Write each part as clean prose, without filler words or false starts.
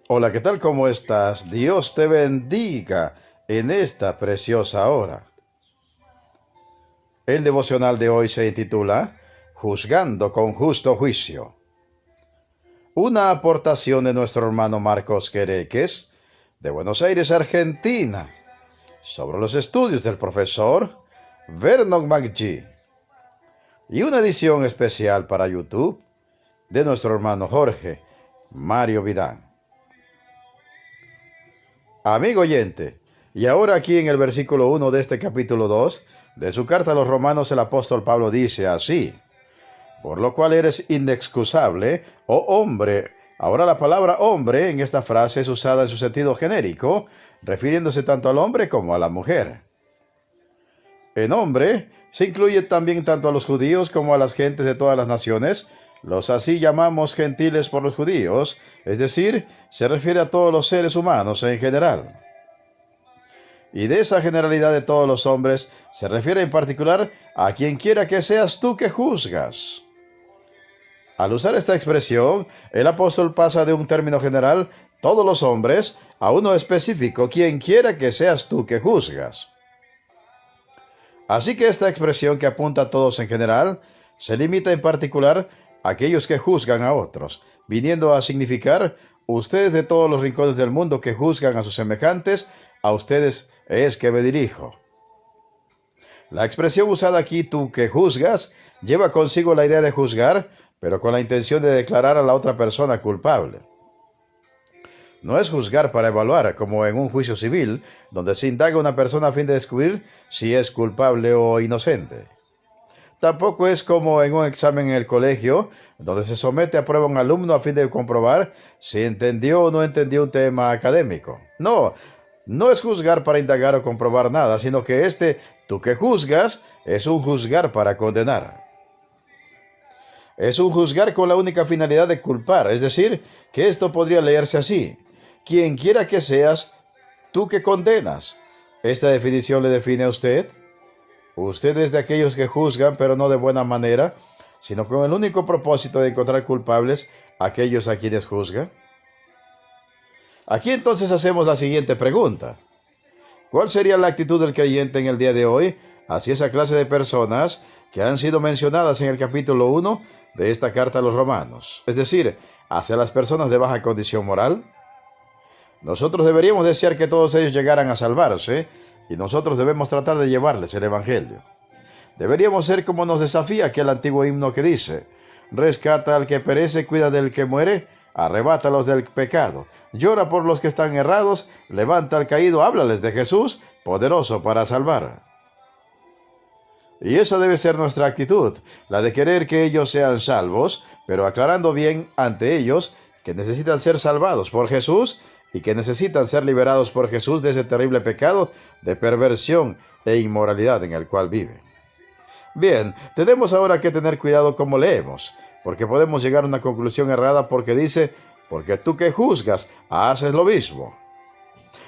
Hola, ¿qué tal? ¿Cómo estás? Dios te bendiga en esta preciosa hora. El devocional de hoy se intitula Juzgando con justo juicio. Una aportación de nuestro hermano Marcos Quereques, de Buenos Aires, Argentina, sobre los estudios del profesor Vernon McGee. Y una edición especial para YouTube de nuestro hermano Jorge Mario Vidán. Amigo oyente, y ahora aquí en el versículo 1 de este capítulo 2 de su carta a los Romanos, el apóstol Pablo dice así: por lo cual eres inexcusable, oh hombre. Ahora la palabra hombre en esta frase es usada en su sentido genérico, refiriéndose tanto al hombre como a la mujer. En hombre se incluye también tanto a los judíos como a las gentes de todas las naciones, los así llamamos gentiles por los judíos, es decir, se refiere a todos los seres humanos en general. Y de esa generalidad de todos los hombres se refiere en particular a quien quiera que seas tú que juzgas. Al usar esta expresión, el apóstol pasa de un término general, todos los hombres, a uno específico, quien quiera que seas tú que juzgas. Así que esta expresión que apunta a todos en general, se limita en particular a aquellos que juzgan a otros, viniendo a significar ustedes de todos los rincones del mundo que juzgan a sus semejantes, a ustedes es que me dirijo. La expresión usada aquí, tú que juzgas, lleva consigo la idea de juzgar, pero con la intención de declarar a la otra persona culpable. No es juzgar para evaluar, como en un juicio civil, donde se indaga a una persona a fin de descubrir si es culpable o inocente. Tampoco es como en un examen en el colegio, donde se somete a prueba a un alumno a fin de comprobar si entendió o no entendió un tema académico. No es juzgar para indagar o comprobar nada, sino que tú que juzgas, es un juzgar para condenar. Es un juzgar con la única finalidad de culpar, es decir, que esto podría leerse así: quien quiera que seas, tú que condenas. ¿Esta definición le define a usted? Usted es de aquellos que juzgan, pero no de buena manera, sino con el único propósito de encontrar culpables a aquellos a quienes juzga. Aquí entonces hacemos la siguiente pregunta: ¿cuál sería la actitud del creyente en el día de hoy hacia esa clase de personas que han sido mencionadas en el capítulo 1 de esta carta a los Romanos? Es decir, hacia las personas de baja condición moral. Nosotros deberíamos desear que todos ellos llegaran a salvarse, y nosotros debemos tratar de llevarles el Evangelio. Deberíamos ser como nos desafía aquel antiguo himno que dice: rescata al que perece, cuida del que muere, arrebátalos del pecado, llora por los que están errados, levanta al caído, háblales de Jesús, poderoso para salvar. Y esa debe ser nuestra actitud, la de querer que ellos sean salvos, pero aclarando bien ante ellos que necesitan ser salvados por Jesús y que necesitan ser liberados por Jesús de ese terrible pecado de perversión e inmoralidad en el cual viven. Bien, tenemos ahora que tener cuidado como leemos, porque podemos llegar a una conclusión errada porque dice: porque tú que juzgas, haces lo mismo.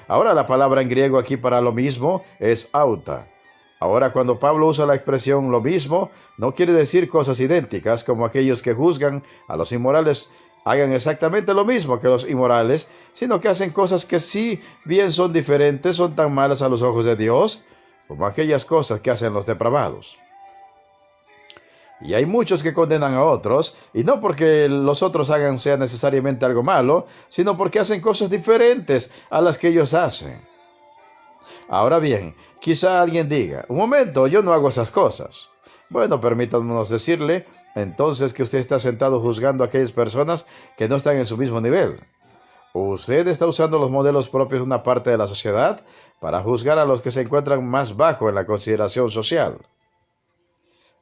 Ahora la palabra en griego aquí para lo mismo es auta. Ahora cuando Pablo usa la expresión lo mismo, no quiere decir cosas idénticas, como aquellos que juzgan a los inmorales hagan exactamente lo mismo que los inmorales, sino que hacen cosas que si bien son diferentes, son tan malas a los ojos de Dios como aquellas cosas que hacen los depravados. Y hay muchos que condenan a otros, y no porque los otros hagan sea necesariamente algo malo, sino porque hacen cosas diferentes a las que ellos hacen. Ahora bien, quizá alguien diga: un momento, yo no hago esas cosas. Bueno, permítanos decirle entonces que usted está sentado juzgando a aquellas personas que no están en su mismo nivel. Usted está usando los modelos propios de una parte de la sociedad para juzgar a los que se encuentran más bajo en la consideración social.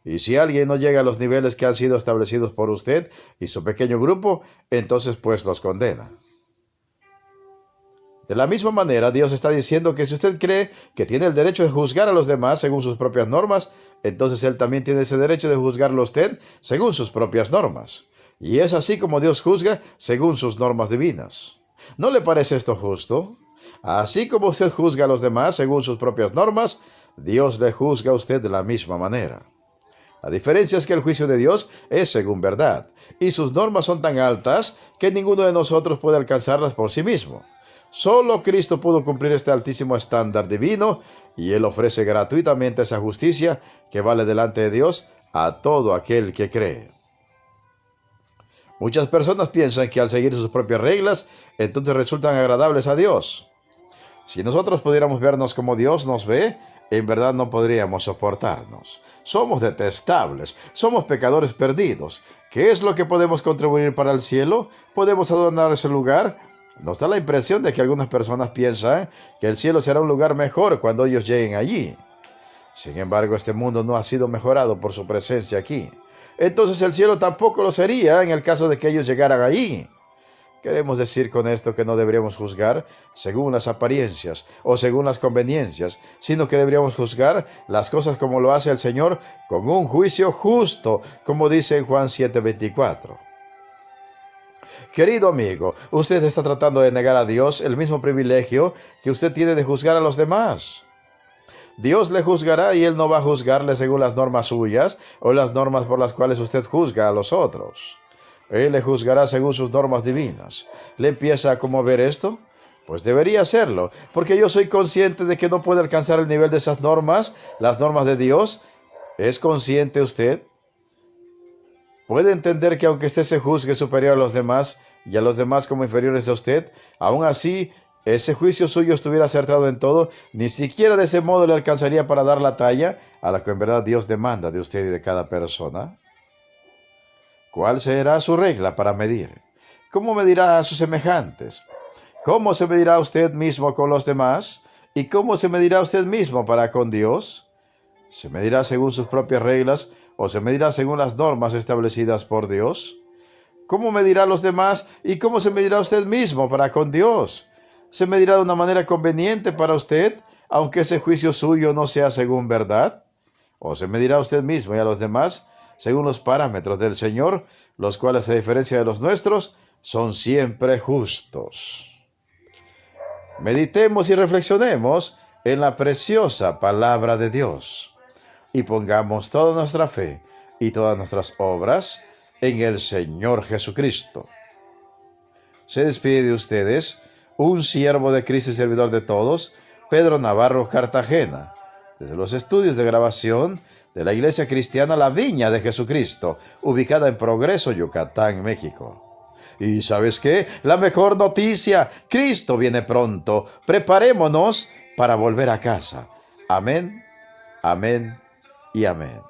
Y si alguien no llega a los niveles que han sido establecidos por usted y su pequeño grupo, entonces pues los condena. De la misma manera, Dios está diciendo que si usted cree que tiene el derecho de juzgar a los demás según sus propias normas, entonces Él también tiene ese derecho de juzgarlo a usted según sus propias normas. Y es así como Dios juzga según sus normas divinas. ¿No le parece esto justo? Así como usted juzga a los demás según sus propias normas, Dios le juzga a usted de la misma manera. La diferencia es que el juicio de Dios es según verdad, y sus normas son tan altas que ninguno de nosotros puede alcanzarlas por sí mismo. Solo Cristo pudo cumplir este altísimo estándar divino, y Él ofrece gratuitamente esa justicia que vale delante de Dios a todo aquel que cree. Muchas personas piensan que al seguir sus propias reglas, entonces resultan agradables a Dios. Si nosotros pudiéramos vernos como Dios nos ve, en verdad no podríamos soportarnos. Somos detestables, somos pecadores perdidos. ¿Qué es lo que podemos contribuir para el cielo? ¿Podemos adornar ese lugar? Nos da la impresión de que algunas personas piensan que el cielo será un lugar mejor cuando ellos lleguen allí. Sin embargo, este mundo no ha sido mejorado por su presencia aquí. Entonces el cielo tampoco lo sería en el caso de que ellos llegaran allí. Queremos decir con esto que no deberíamos juzgar según las apariencias o según las conveniencias, sino que deberíamos juzgar las cosas como lo hace el Señor, con un juicio justo, como dice en Juan 7:24. Querido amigo, usted está tratando de negar a Dios el mismo privilegio que usted tiene de juzgar a los demás. Dios le juzgará y Él no va a juzgarle según las normas suyas o las normas por las cuales usted juzga a los otros. Él le juzgará según sus normas divinas. ¿Le empieza a conmover esto? Pues debería hacerlo, porque yo soy consciente de que no puede alcanzar el nivel de esas normas, las normas de Dios. ¿Es consciente usted? ¿Puede entender que aunque usted se juzgue superior a los demás y a los demás como inferiores a usted, aún así ese juicio suyo estuviera acertado en todo, ni siquiera de ese modo le alcanzaría para dar la talla a la que en verdad Dios demanda de usted y de cada persona? ¿Cuál será su regla para medir? ¿Cómo medirá a sus semejantes? ¿Cómo se medirá usted mismo con los demás? ¿Y cómo se medirá usted mismo para con Dios? ¿Se medirá según sus propias reglas o se medirá según las normas establecidas por Dios? ¿Cómo medirá a los demás y cómo se medirá usted mismo para con Dios? ¿Se medirá de una manera conveniente para usted, aunque ese juicio suyo no sea según verdad? ¿O se medirá a usted mismo y a los demás según los parámetros del Señor, los cuales, a diferencia de los nuestros, son siempre justos? Meditemos y reflexionemos en la preciosa palabra de Dios y pongamos toda nuestra fe y todas nuestras obras en el Señor Jesucristo. Se despide de ustedes un siervo de Cristo y servidor de todos, Pedro Navarro Cartagena, desde los estudios de grabación de la Iglesia Cristiana La Viña de Jesucristo, ubicada en Progreso, Yucatán, México. ¿Y sabes qué? La mejor noticia: Cristo viene pronto. Preparémonos para volver a casa. Amén, amén y amén.